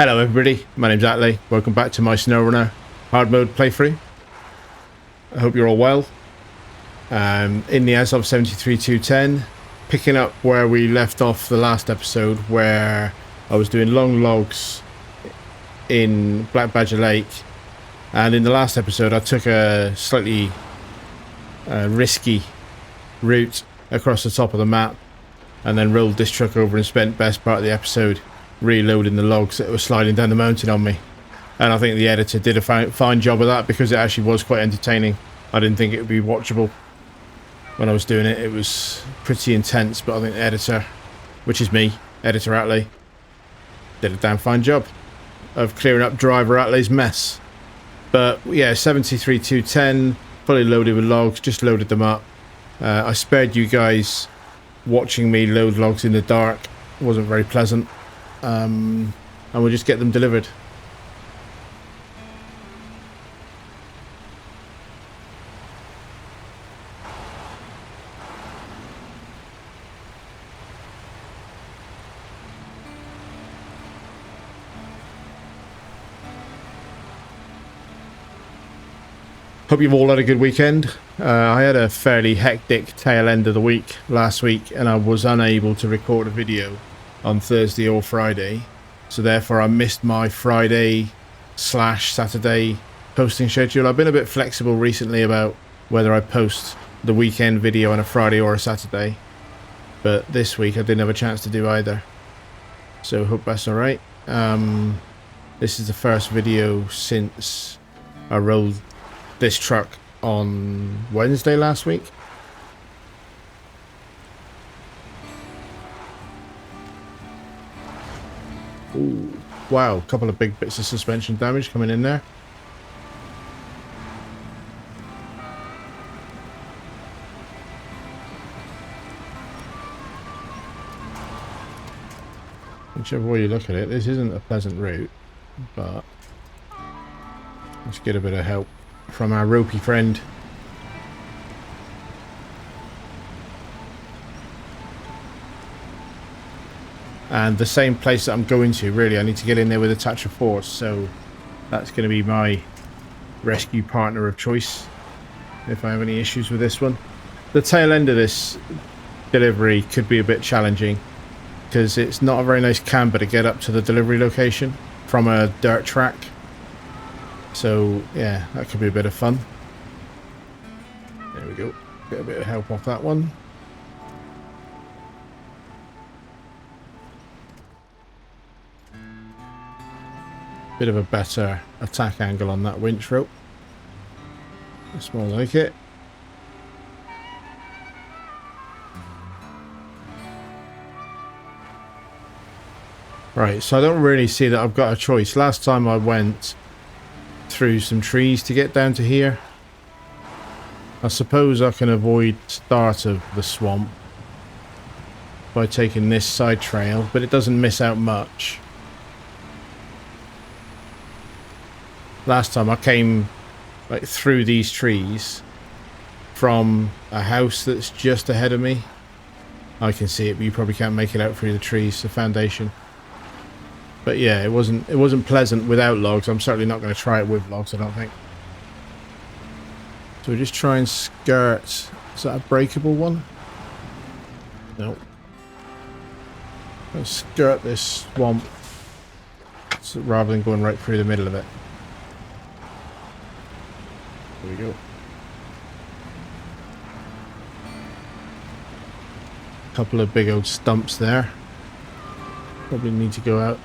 Hello everybody, my name's Atley. Welcome back to my SnowRunner hard mode playthrough. I hope you're all well. In the S06E30, picking up where we left off the last episode, where I was doing long logs in Black Badger Lake, and in the last episode I took a slightly risky route across the top of the map and then rolled this truck over and spent best part of the episode reloading the logs that were sliding down the mountain on me. And I think the editor did a fine job of that, because it actually was quite entertaining. I didn't think it would be watchable when I was doing it. It was pretty intense, but I think the editor, which is me, Editor Atley, did a damn fine job of clearing up Driver Atley's mess. But yeah, 73210, fully loaded with logs, just loaded them up. I spared you guys watching me load logs in the dark. It wasn't very pleasant. And we'll just get them delivered. Hope you've all had a good weekend. I had a fairly hectic tail end of the week last week, and I was unable to record a video on Thursday or Friday, so therefore I missed my Friday/Saturday posting schedule. I've been a bit flexible recently about whether I post the weekend video on a Friday or a Saturday, but this week I didn't have a chance to do either, so hope that's alright. This is the first video since I rolled this truck on Wednesday last week. Ooh, wow, a couple of big bits of suspension damage coming in there. Whichever way you look at it, this isn't a pleasant route, but let's get a bit of help from our ropey friend. And the same place that I'm going to, really, I need to get in there with a touch of force, so that's going to be my rescue partner of choice if I have any issues with this one. The tail end of this delivery could be a bit challenging, because it's not a very nice camber to get up to the delivery location from a dirt track. So yeah, that could be a bit of fun. There we go, get a bit of help off that one. Bit of a better attack angle on that winch rope. That's more like it. Right, so I don't really see that I've got a choice. Last time I went through some trees to get down to here. I suppose I can avoid start of the swamp by taking this side trail, but it doesn't miss out much. Last time I came like through these trees from a house that's just ahead of me. I can see it, but you probably can't make it out through the trees, the foundation. But yeah, it wasn't pleasant without logs. I'm certainly not going to try it with logs, I don't think. So we just try and skirt. Is that a breakable one? No. Let's skirt this swamp, so rather than going right through the middle of it. There we go. Couple of big old stumps there. Probably need to go out,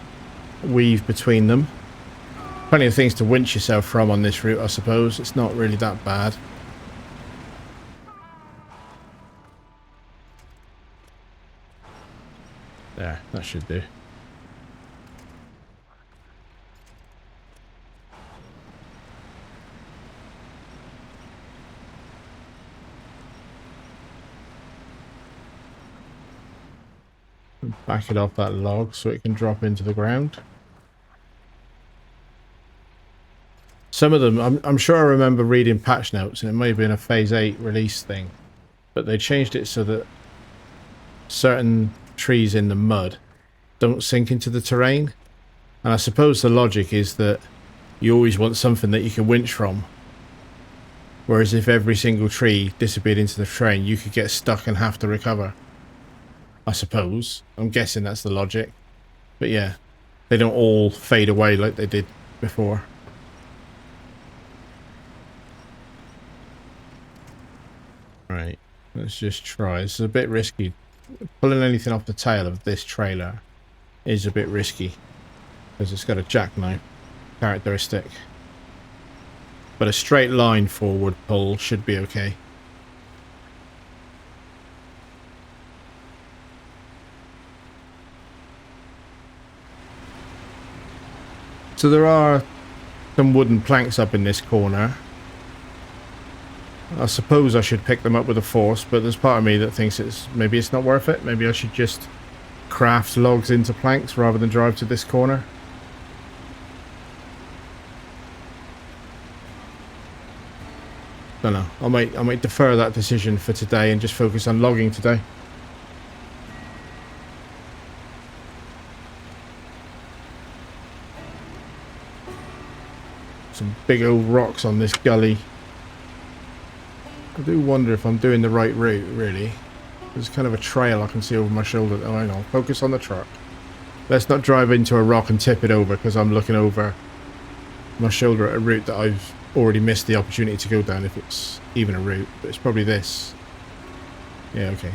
weave between them. Plenty of things to winch yourself from on this route, I suppose. It's not really that bad. There, that should do. Back it off that log so it can drop into the ground. Some of them, I'm sure I remember reading patch notes, and it may have been a Phase 8 release thing, but they changed it so that certain trees in the mud don't sink into the terrain. And I suppose the logic is that you always want something that you can winch from. Whereas if every single tree disappeared into the train, you could get stuck and have to recover. I suppose. I'm guessing that's the logic. But yeah, they don't all fade away like they did before. Right, let's just try. It's a bit risky. Pulling anything off the tail of this trailer is a bit risky because it's got a jackknife characteristic. But a straight line forward pull should be okay. So there are some wooden planks up in this corner. I suppose I should pick them up with a force, but there's part of me that thinks maybe it's not worth it. Maybe I should just craft logs into planks rather than drive to this corner. Don't know. I might defer that decision for today and just focus on logging today. Some big old rocks on this gully. I do wonder if I'm doing the right route, really. There's kind of a trail I can see over my shoulder. Oh, hang on. Focus on the truck. Let's not drive into a rock and tip it over because I'm looking over my shoulder at a route that I've already missed the opportunity to go down, if it's even a route. But it's probably this. Yeah, okay.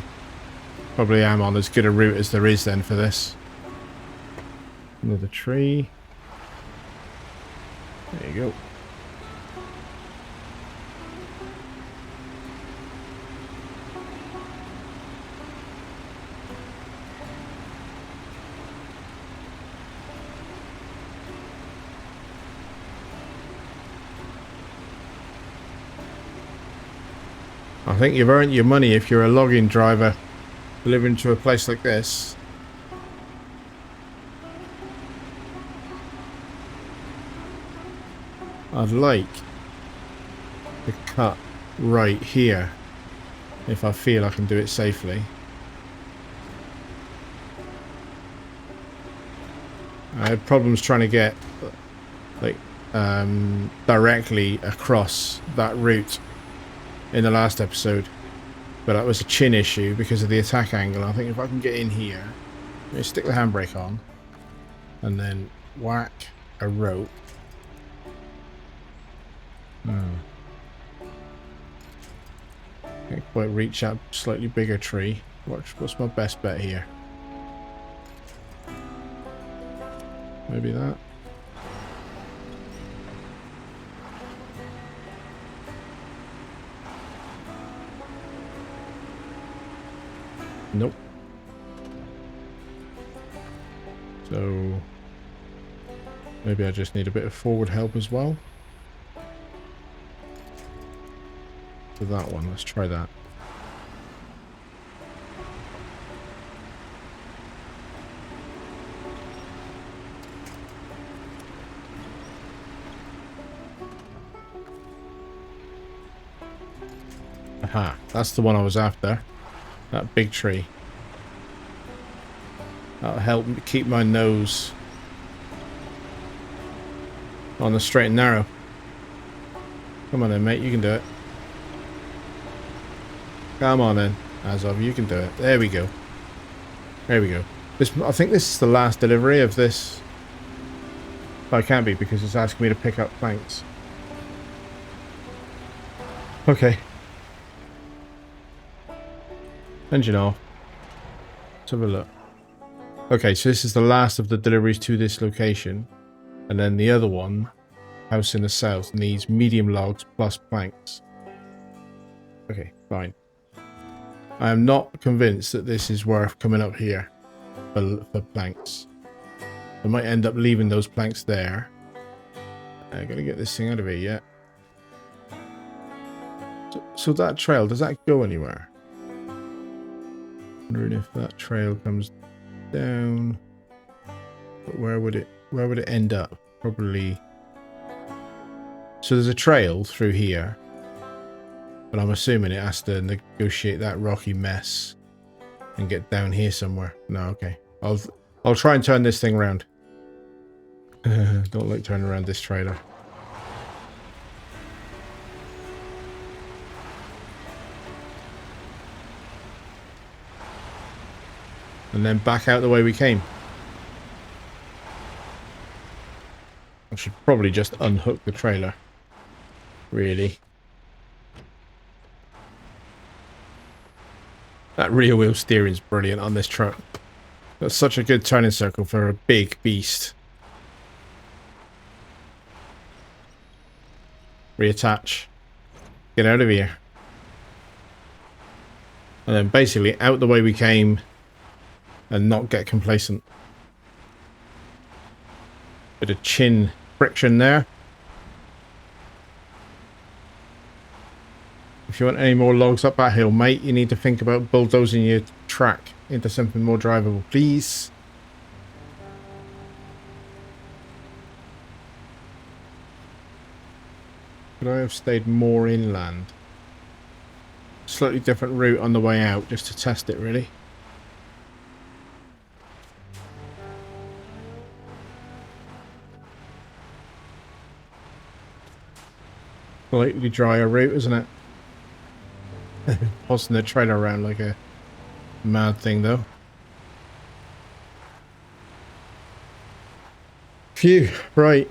Probably am on as good a route as there is then for this. Another tree. There you go. I think you've earned your money if you're a logging driver delivering to a place like this. I'd like to cut right here if I feel I can do it safely. I had problems trying to get like directly across that route in the last episode, but that was a chin issue because of the attack angle. I think if I can get in here, let me stick the handbrake on and then whack a rope. Can't quite reach that slightly bigger tree. What's my best bet here? Maybe that. Nope. So maybe I just need a bit of forward help as well. For that one, let's try that. Aha, that's the one I was after. That big tree. That'll help me keep my nose on the straight and narrow. Come on then, mate, you can do it. Come on then, Azov, you can do it. There we go. There we go. I think this is the last delivery of this. But it can't be because it's asking me to pick up planks. Okay. Engine off. Let's have a look. Okay, so this is the last of the deliveries to this location. And then the other one, house in the south, needs medium logs plus planks. Okay, fine. I am not convinced that this is worth coming up here for planks. I might end up leaving those planks there. I gotta get this thing out of here yet. So that trail, does that go anywhere? Wondering if that trail comes down. But where would it end up? Probably. So there's a trail through here. But I'm assuming it has to negotiate that rocky mess and get down here somewhere. No, okay. I'll try and turn this thing around. Don't like turning around this trailer. And then back out the way we came. I should probably just unhook the trailer. Really. That rear wheel steering is brilliant on this truck. That's such a good turning circle for a big beast. Reattach. Get out of here. And then basically out the way we came and not get complacent. Bit of chin friction there. If you want any more logs up that hill, mate, you need to think about bulldozing your track into something more drivable, please. Could I have stayed more inland? Slightly different route on the way out, just to test it, really. Slightly drier route, isn't it? Tossing the trailer around like a mad thing, though. Phew, right.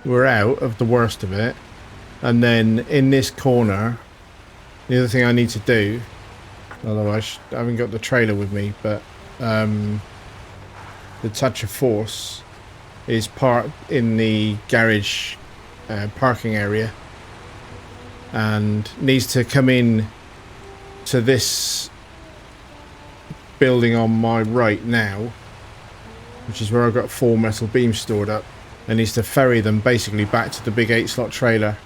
We're out of the worst of it. And then in this corner, the other thing I need to do, although I haven't got the trailer with me, but the touch of force is parked in the garage parking area and needs to come in to this building on my right now, which is where I've got 4 metal beams stored up, and needs to ferry them basically back to the big 8-slot trailer,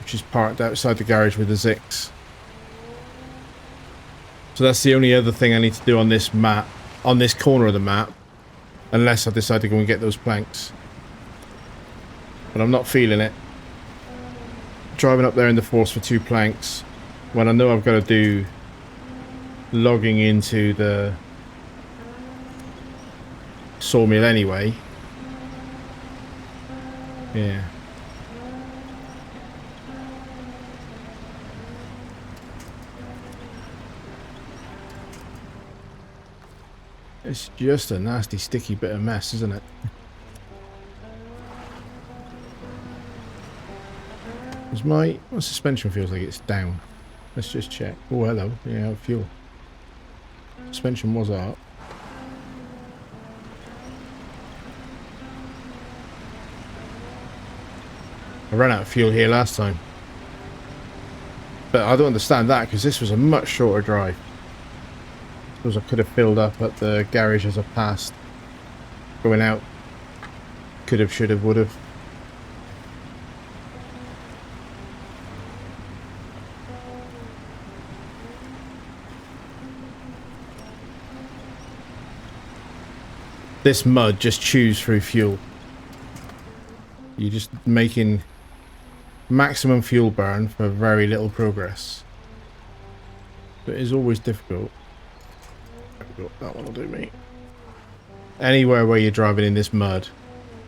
which is parked outside the garage with the Zix. So that's the only other thing I need to do on this map, on this corner of the map, unless I decide to go and get those planks. But I'm not feeling it. Driving up there in the force for 2 planks, when I know I've got to do logging into the sawmill anyway. Yeah. It's just a nasty, sticky bit of mess, isn't it? My suspension feels like it's down. Let's just check. Oh, hello. Yeah, fuel. Suspension was up. I ran out of fuel here last time. But I don't understand that, because this was a much shorter drive. I suppose I could have filled up at the garage as I passed. Going out. Could have, should have, would have. This mud just chews through fuel. You're just making maximum fuel burn for very little progress. But it is always difficult. That one will do me. Anywhere where you're driving in this mud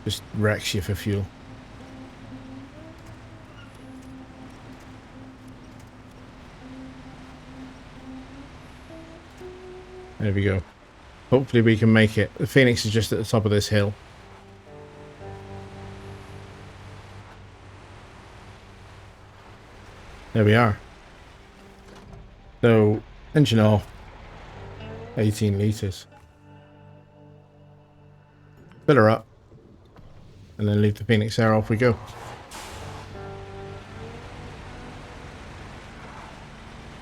just wrecks you for fuel. There we go. Hopefully we can make it. The Phoenix is just at the top of this hill. There we are. So, engine off. 18 litres. Fill her up. And then leave the Phoenix there, off we go.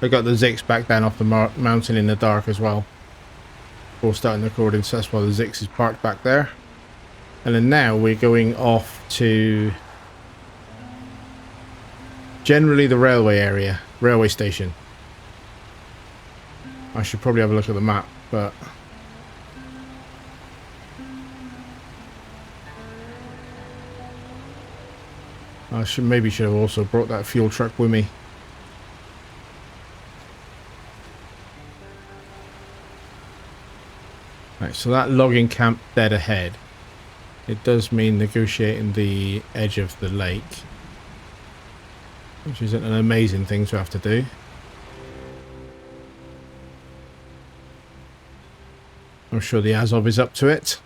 I got the Zix back down off the mountain in the dark as well. Before starting the recording, so that's why the Zix is parked back there. And then now we're going off to generally the railway area, railway station. I should probably have a look at the map, but I should have also brought that fuel truck with me. Right, so that logging camp dead ahead It does mean negotiating the edge of the lake, which isn't an amazing thing to have to do. I'm sure the Azov is up to it.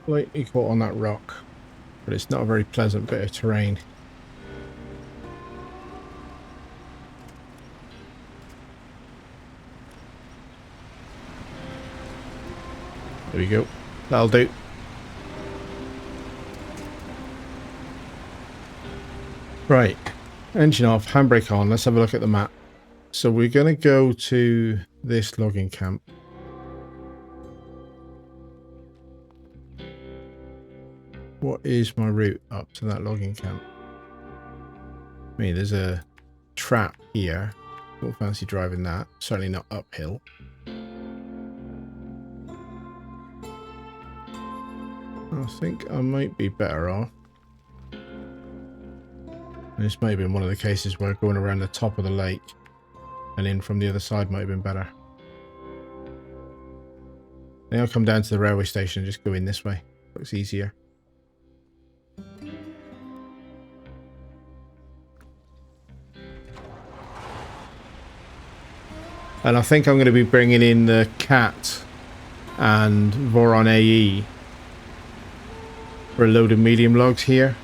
Lightly caught on that rock, but it's not a very pleasant bit of terrain. There we go. That'll do. Right. Engine off, handbrake on. Let's have a look at the map. So we're going to go to this logging camp. What is my route up to that logging camp? I mean, there's a trap here. Don't fancy driving that. Certainly not uphill. I think I might be better off. And this may have been one of the cases where going around the top of the lake and in from the other side might have been better. Then I'll come down to the railway station and just go in this way. Looks easier. And I think I'm going to be bringing in the Cat and Voron AE for a load of medium logs here.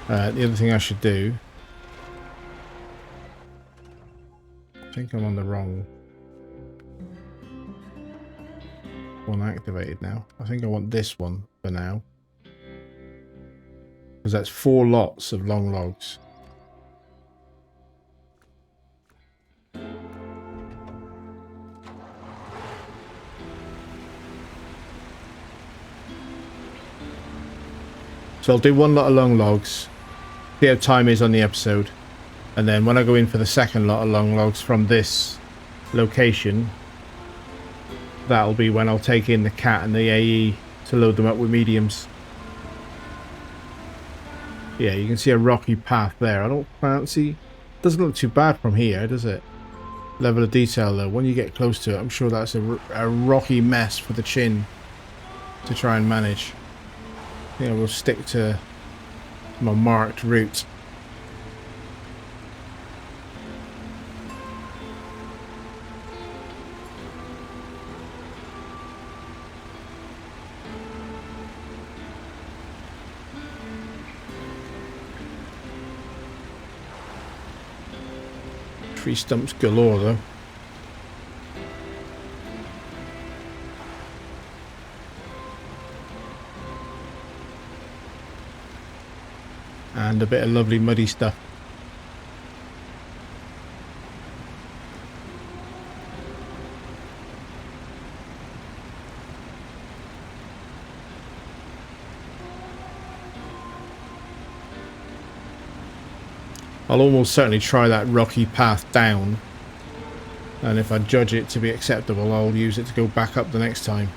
The other thing I should do... I think I'm on the wrong one activated now. I think I want this one for now. Because that's 4 lots of long logs. So I'll do 1 lot of long logs, see how time is on the episode, and then when I go in for the second lot of long logs from this location, that'll be when I'll take in the Cat and the AE to load them up with mediums. Yeah, you can see a rocky path there. I don't fancy... Doesn't look too bad from here, does it? Level of detail though, when you get close to it, I'm sure that's a rocky mess for the chin to try and manage. I think I will stick to my marked route. Tree stumps galore though. And a bit of lovely muddy stuff. I'll almost certainly try that rocky path down, and if I judge it to be acceptable, I'll use it to go back up the next time.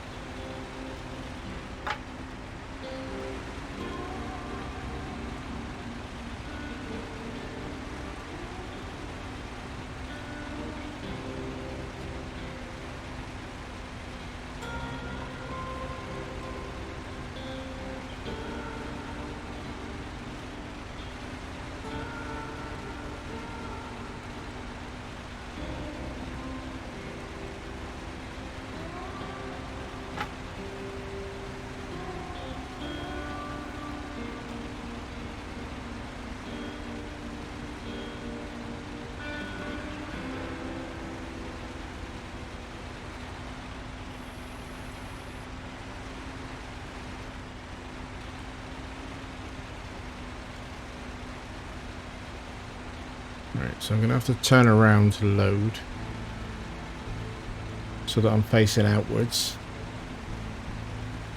Right, so I'm going to have to turn around to load so that I'm facing outwards.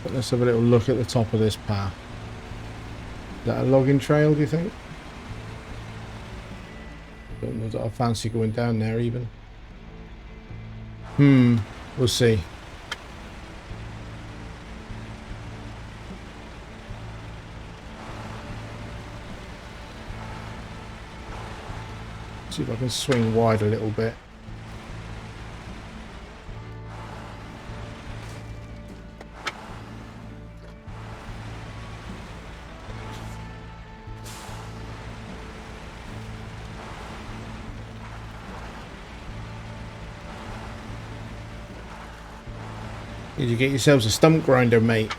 But let's have a little look at the top of this path. Is that a logging trail, do you think? Don't know that I fancy going down there even. We'll see. See if I can swing wide a little bit. Need to get yourselves a stump grinder, mate.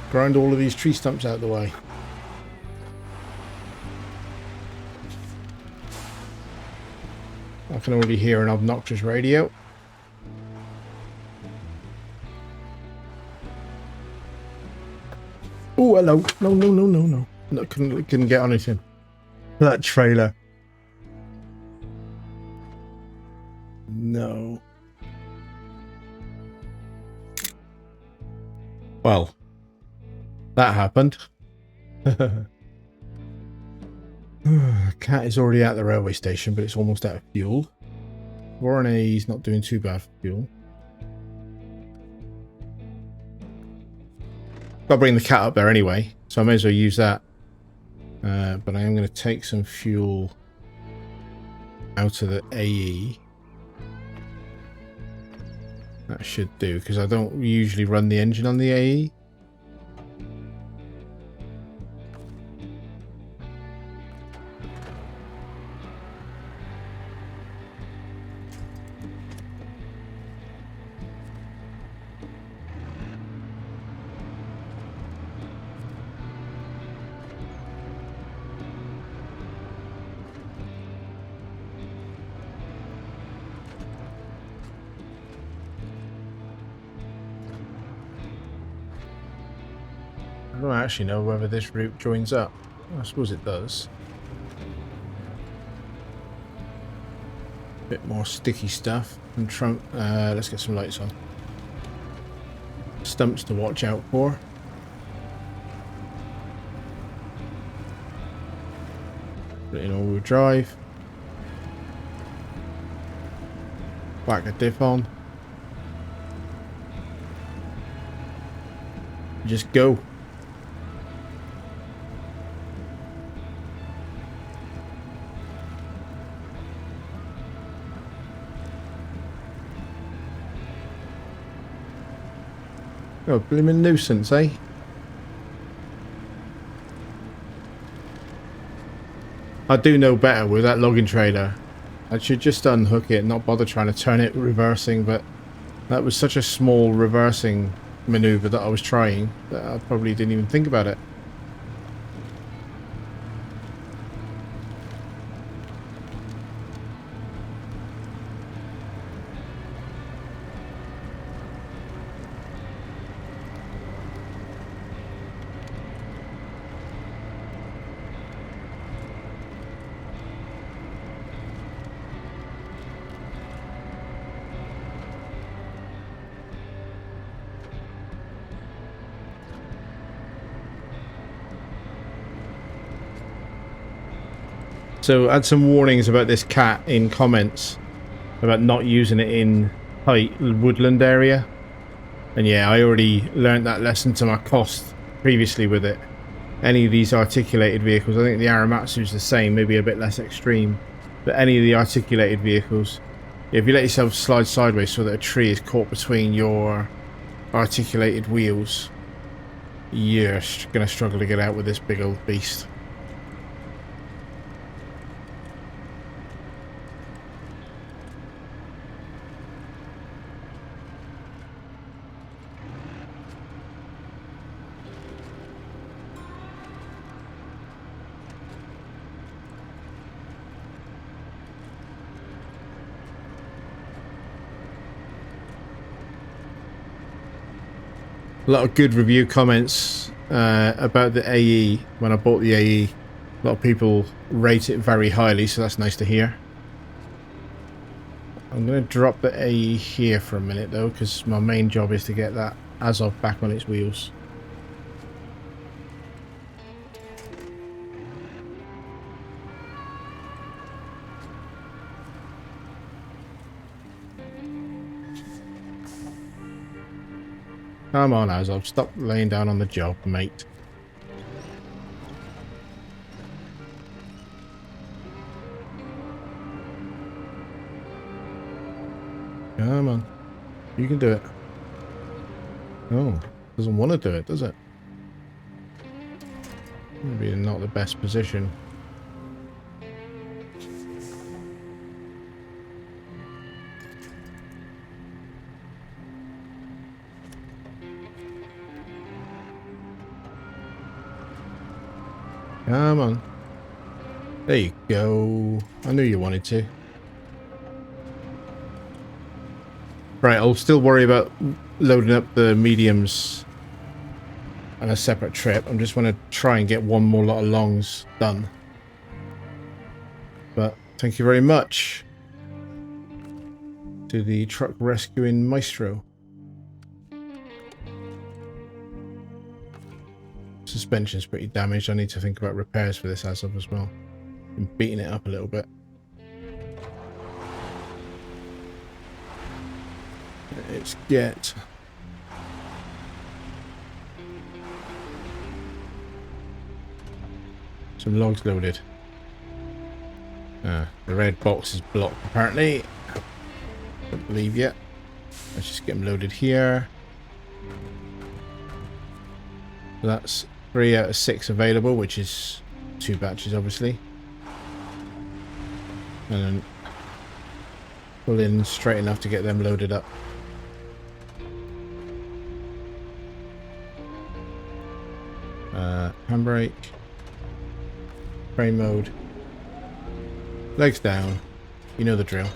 Grind all of these tree stumps out of the way. I can already hear an obnoxious radio. Oh, hello. No. No, couldn't get on anything. That trailer. No. Well, that happened. Cat is already at the railway station, but it's almost out of fuel. Warren A's not doing too bad for fuel. Got to bring the cat up there anyway, so I may as well use that. But I am going to take some fuel out of the AE. That should do, because I don't usually run the engine on the AE. I don't actually know whether this route joins up. I suppose it does. Bit more sticky stuff. And trunk. Let's get some lights on. Stumps to watch out for. Put it in all-wheel drive. Whack the diff on. Just go. Oh, blooming nuisance, eh? I do know better with that logging trailer. I should just unhook it, not bother trying to turn it reversing, but that was such a small reversing maneuver that I was trying that I probably didn't even think about it. So I had some warnings about this cat in comments about not using it in tight woodland area. And yeah, I already learned that lesson to my cost previously with it. Any of these articulated vehicles, I think the Aramatsu's the same, maybe a bit less extreme. But any of the articulated vehicles, if you let yourself slide sideways so that a tree is caught between your articulated wheels, you're going to struggle to get out with this big old beast. A lot of good review comments about the AE when I bought the AE. A lot of people rate it very highly, so that's nice to hear. I'm going to drop the AE here for a minute though, because my main job is to get that Azov back on its wheels. Come on, Azov. Stop laying down on the job, mate. Come on. You can do it. Oh, doesn't want to do it, does it? Maybe not the best position. Come on. There you go. I knew you wanted to. Right, I'll still worry about loading up the mediums on a separate trip. I'm just want to try and get one more lot of longs done. But thank you very much to the truck rescuing maestro. Suspension's pretty damaged. I need to think about repairs for this as well. I'm beating it up a little bit. Let's get some logs loaded. The red box is blocked apparently. Don't believe yet. Let's just get them loaded here. So that's 3 out of 6 available, which is 2 batches obviously. And then pull in straight enough to get them loaded up. Handbrake. Frame mode. Legs down. You know the drill.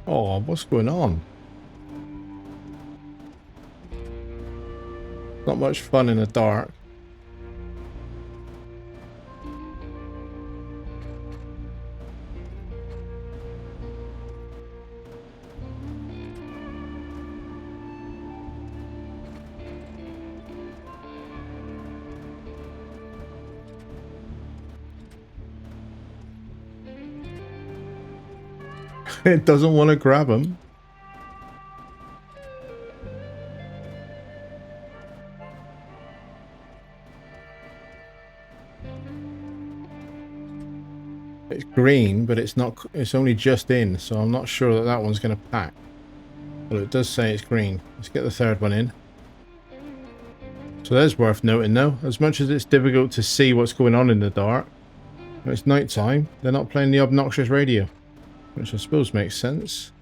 Oh, what's going on? Not much fun in the dark. It doesn't want to grab him. It's green, but it's not. It's only just in, so I'm not sure that that one's going to pack. But it does say it's green. Let's get the third one in. So that's worth noting, though. As much as it's difficult to see what's going on in the dark, when it's night time, they're not playing the obnoxious radio, which I suppose makes sense.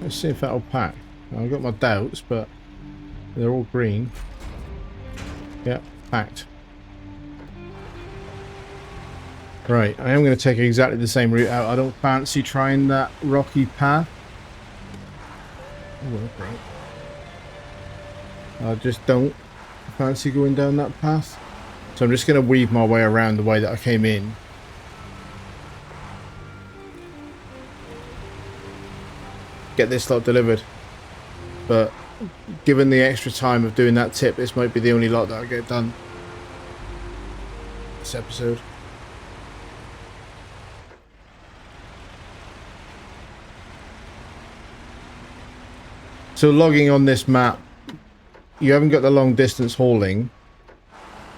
Let's see if that'll pack. I've got my doubts, but they're all green. Yep, packed. Right, I am going to take exactly the same route out. I don't fancy trying that rocky path. Oh, okay. I just don't fancy going down that path. So I'm just going to weave my way around the way that I came in. Get this lot delivered. But given the extra time of doing that tip, this might be the only lot that I get done this episode. So logging on this map, you haven't got the long distance hauling,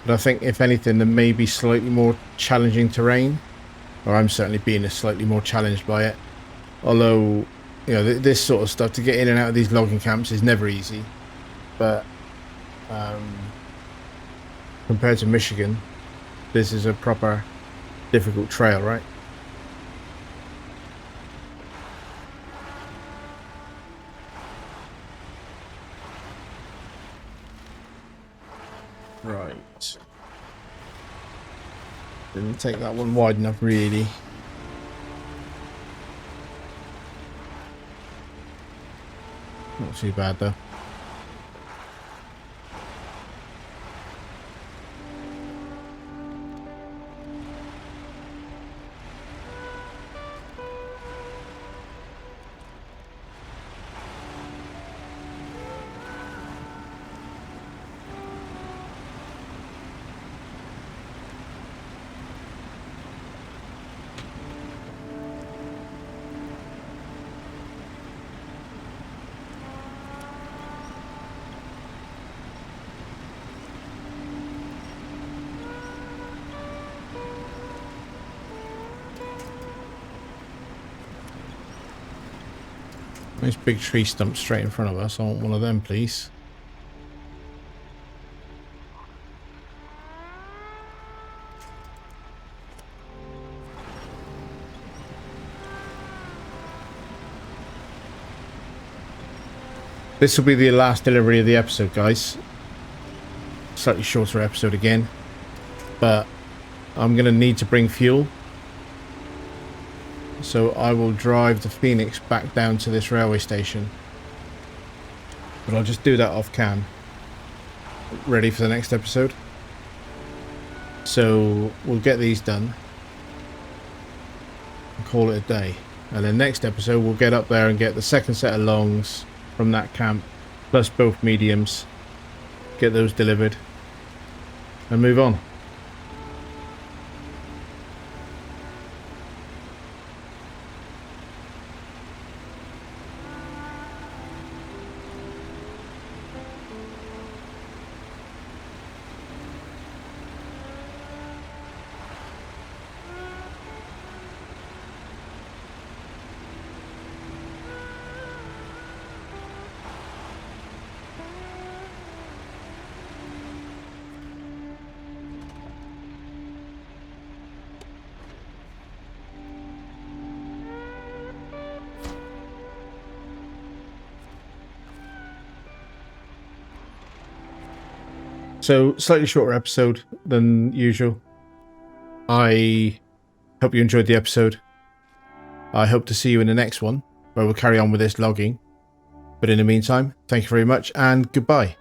but I think if anything there may be slightly more challenging terrain, or I'm certainly being slightly more challenged by it. Although, you know, this sort of stuff, to get in and out of these logging camps is never easy, but compared to Michigan, this is a proper difficult trail, right? Right. Didn't take that one wide enough, really. Not too bad, though. Nice big tree stump straight in front of us. I want one of them, please. This will be the last delivery of the episode, guys. Slightly shorter episode again, but I'm going to need to bring fuel. So I will drive the Phoenix back down to this railway station. But I'll just do that off cam. Ready for the next episode. So we'll get these done. And call it a day. And then next episode we'll get up there and get the second set of longs from that camp. Plus both mediums. Get those delivered. And move on. So, slightly shorter episode than usual. I hope you enjoyed the episode. I hope to see you in the next one, where we'll carry on with this logging. But in the meantime, thank you very much and goodbye.